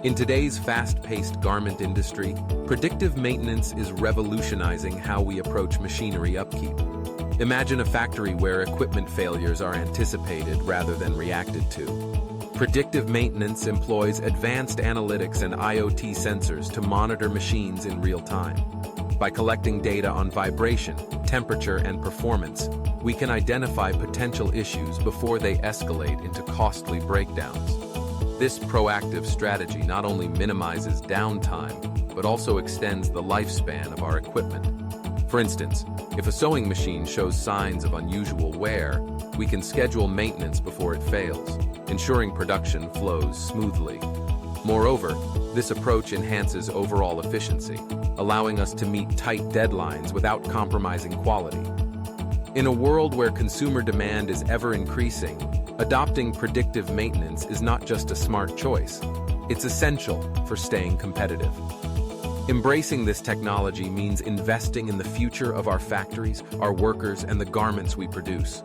In today's fast-paced garment industry, predictive maintenance is revolutionizing how we approach machinery upkeep. Imagine a factory where equipment failures are anticipated rather than reacted to. Predictive maintenance employs advanced analytics and IoT sensors to monitor machines in real time. By collecting data on vibration, temperature, and performance, we can identify potential issues before they escalate into costly breakdowns. This proactive strategy not only minimizes downtime, but also extends the lifespan of our equipment. For instance, if a sewing machine shows signs of unusual wear, we can schedule maintenance before it fails, ensuring production flows smoothly. Moreover, this approach enhances overall efficiency, allowing us to meet tight deadlines without compromising quality. In a world where consumer demand is ever increasing, adopting predictive maintenance is not just a smart choice, it's essential for staying competitive. Embracing this technology means investing in the future of our factories, our workers, and the garments we produce.